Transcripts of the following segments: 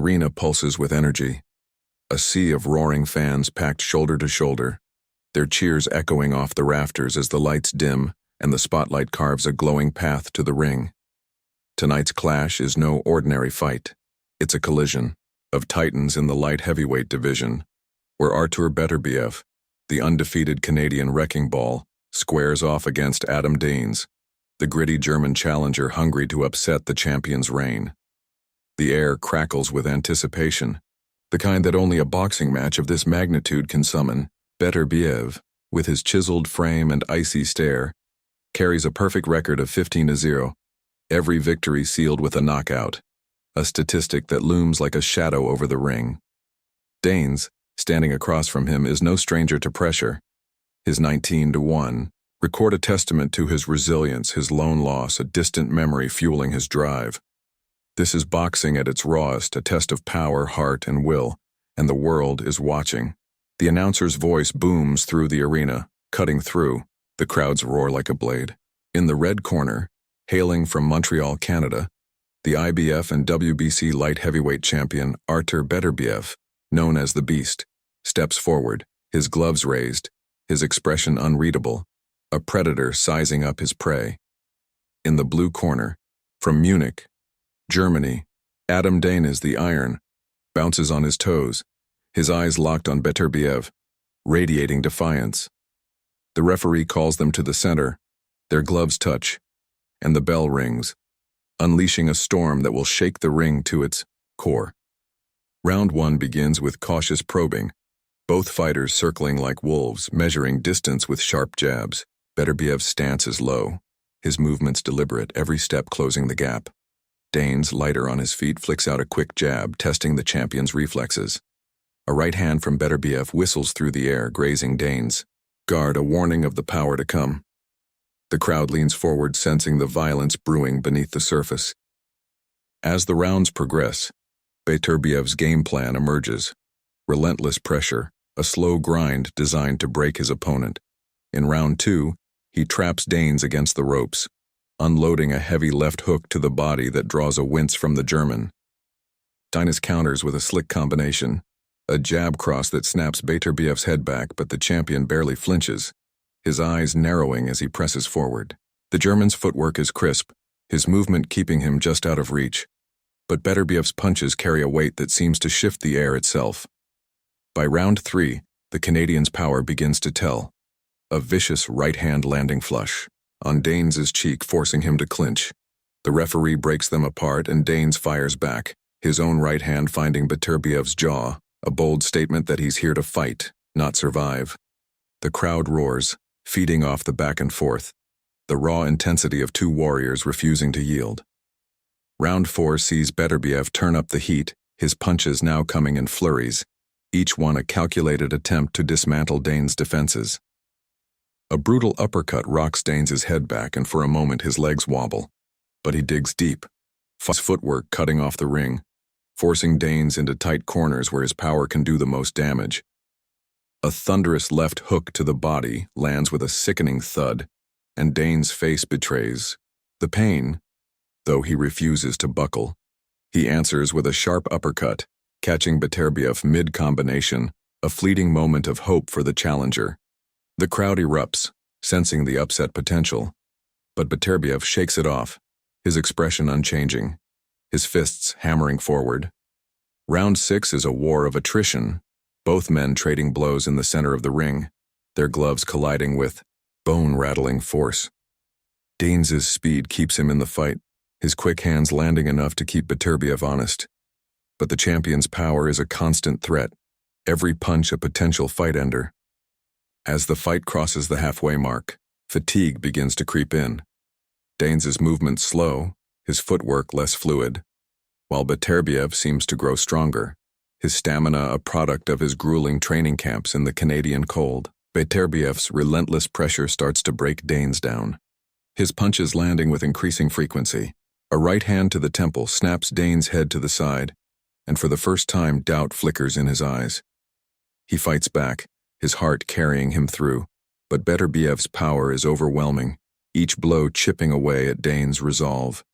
Arena pulses with energy. A sea of roaring fans packed shoulder to shoulder, their cheers echoing off the rafters as the lights dim and the spotlight carves a glowing path to the ring. Tonight's clash is no ordinary fight. It's a collision of titans in the light heavyweight division, where ARTUR BETERBIEV, the undefeated Canadian wrecking ball, squares off against Adam DEINES, the gritty German challenger hungry to upset the champion's reign. The air crackles with anticipation, the kind that only a boxing match of this magnitude can summon. BETERBIEV, with his chiseled frame and icy stare, carries a perfect record of 15-0, every victory sealed with a knockout, a statistic that looms like a shadow over the ring. DEINES, standing across from him, is no stranger to pressure. His 19-1 record a testament to his resilience, his lone loss, a distant memory fueling his drive. This is boxing at its rawest, a test of power, heart, and will, and the world is watching. The announcer's voice booms through the arena, cutting through. The crowds roar like a blade. In the red corner, hailing from Montreal, Canada, the IBF and WBC light heavyweight champion ARTUR BETERBIEV, known as the Beast, steps forward, his gloves raised, his expression unreadable, a predator sizing up his prey. In the blue corner, from Munich, Germany, Adam DEINES, the Iron, bounces on his toes, his eyes locked on BETERBIEV, radiating defiance. The referee calls them to the center, their gloves touch, and the bell rings, unleashing a storm that will shake the ring to its core. Round 1 begins with cautious probing, both fighters circling like wolves, measuring distance with sharp jabs. BETERBIEV's stance is low, his movements deliberate, every step closing the gap. DEINES, lighter on his feet, flicks out a quick jab, testing the champion's reflexes. A right hand from BETERBIEV whistles through the air, grazing DEINES' guard, a warning of the power to come. The crowd leans forward, sensing the violence brewing beneath the surface. As the rounds progress, BETERBIEV's game plan emerges. Relentless pressure, a slow grind designed to break his opponent. In round 2, he traps DEINES against the ropes, unloading a heavy left hook to the body that draws a wince from the German. DEINES counters with a slick combination, a jab cross that snaps BETERBIEV's head back, but the champion barely flinches, his eyes narrowing as he presses forward. The German's footwork is crisp, his movement keeping him just out of reach, but BETERBIEV's punches carry a weight that seems to shift the air itself. By round 3, the Canadian's power begins to tell. A vicious right-hand landing flush on DEINES' cheek, forcing him to clinch. The referee breaks them apart and DEINES fires back, his own right hand finding BETERBIEV's jaw, a bold statement that he's here to fight, not survive. The crowd roars, feeding off the back and forth, the raw intensity of two warriors refusing to yield. Round 4 sees BETERBIEV turn up the heat, his punches now coming in flurries, each one a calculated attempt to dismantle DEINES' defenses. A brutal uppercut rocks DEINES' head back, and for a moment his legs wobble. But he digs deep, his footwork cutting off the ring, forcing DEINES into tight corners where his power can do the most damage. A thunderous left hook to the body lands with a sickening thud, and DEINES' face betrays the pain, though he refuses to buckle. He answers with a sharp uppercut, catching BETERBIEV mid-combination, a fleeting moment of hope for the challenger. The crowd erupts, sensing the upset potential, but BETERBIEV shakes it off, his expression unchanging, his fists hammering forward. Round 6 is a war of attrition, both men trading blows in the center of the ring, their gloves colliding with bone-rattling force. DEINES' speed keeps him in the fight, his quick hands landing enough to keep BETERBIEV honest. But the champion's power is a constant threat, every punch a potential fight ender. As the fight crosses the halfway mark, fatigue begins to creep in. DEINES' movements slow, his footwork less fluid, while BETERBIEV seems to grow stronger, his stamina a product of his grueling training camps in the Canadian cold. BETERBIEV's relentless pressure starts to break DEINES down, his punches landing with increasing frequency. A right hand to the temple snaps DEINES' head to the side, and for the first time doubt flickers in his eyes. He fights back, his heart carrying him through, but BETERBIEV's power is overwhelming, each blow chipping away at DEINES' resolve.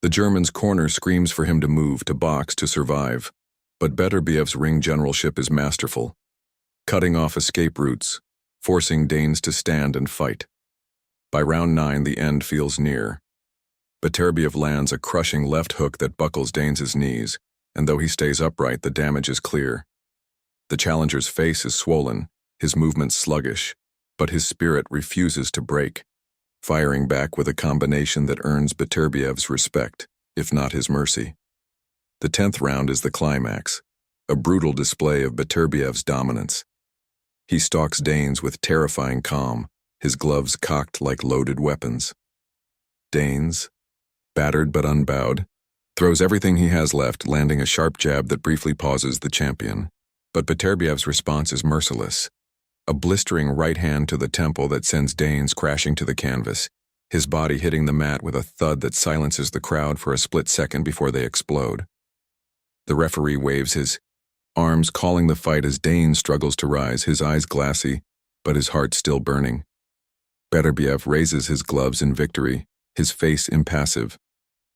The German's corner screams for him to move, to box, to survive. But Beterbiev's ring generalship is masterful, cutting off escape routes, forcing Daines to stand and fight. By round 9, the end feels near. Beterbiev lands a crushing left hook that buckles Daines' knees, and though he stays upright, the damage is clear. The challenger's face is swollen, his movements sluggish, but his spirit refuses to break, firing back with a combination that earns Beterbiev's respect, if not his mercy. The 10th round is the climax, a brutal display of Beterbiev's dominance. He stalks Daines with terrifying calm, his gloves cocked like loaded weapons. Daines, battered but unbowed, throws everything he has left, landing a sharp jab that briefly pauses the champion. But Beterbiev's response is merciless. A blistering right hand to the temple that sends Daines crashing to the canvas, his body hitting the mat with a thud that silences the crowd for a split second before they explode. The referee waves his arms, calling the fight as Daines struggles to rise, his eyes glassy, but his heart still burning. Beterbiev raises his gloves in victory, his face impassive,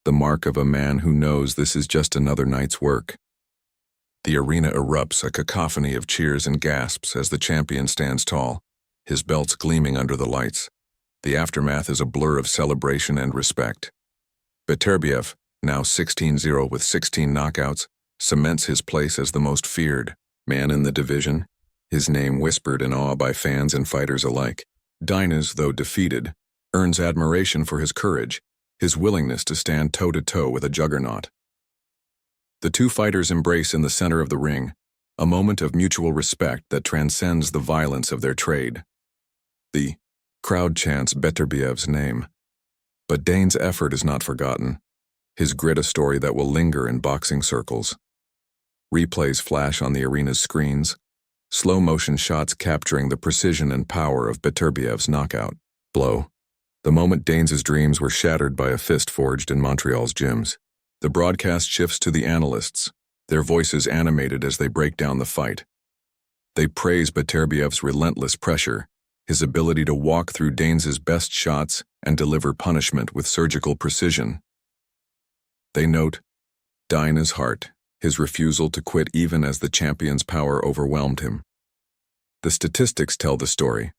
the mark of a man who knows this is just another night's work. The arena erupts, a cacophony of cheers and gasps as the champion stands tall, his belts gleaming under the lights. The aftermath is a blur of celebration and respect. Beterbiev, now 16-0 with 16 knockouts, cements his place as the most feared man in the division, his name whispered in awe by fans and fighters alike. DEINES, though defeated, earns admiration for his courage, his willingness to stand toe-to-toe with a juggernaut. The two fighters embrace in the center of the ring, a moment of mutual respect that transcends the violence of their trade. The crowd chants Beterbiev's name. But Daines' effort is not forgotten, his grit a story that will linger in boxing circles. Replays flash on the arena's screens, slow-motion shots capturing the precision and power of Beterbiev's knockout blow. The moment Daines' dreams were shattered by a fist forged in Montreal's gyms. The broadcast shifts to the analysts, their voices animated as they break down the fight. They praise Beterbiev's relentless pressure, his ability to walk through Daines' best shots and deliver punishment with surgical precision. They note Daines' heart, his refusal to quit even as the champion's power overwhelmed him. The statistics tell the story.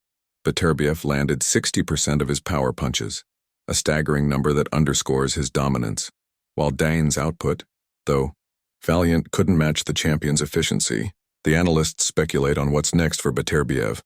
Beterbiev landed 60% of his power punches, a staggering number that underscores his dominance, while Daines' output, though valiant, couldn't match the champion's efficiency. The analysts speculate on what's next for Beterbiev,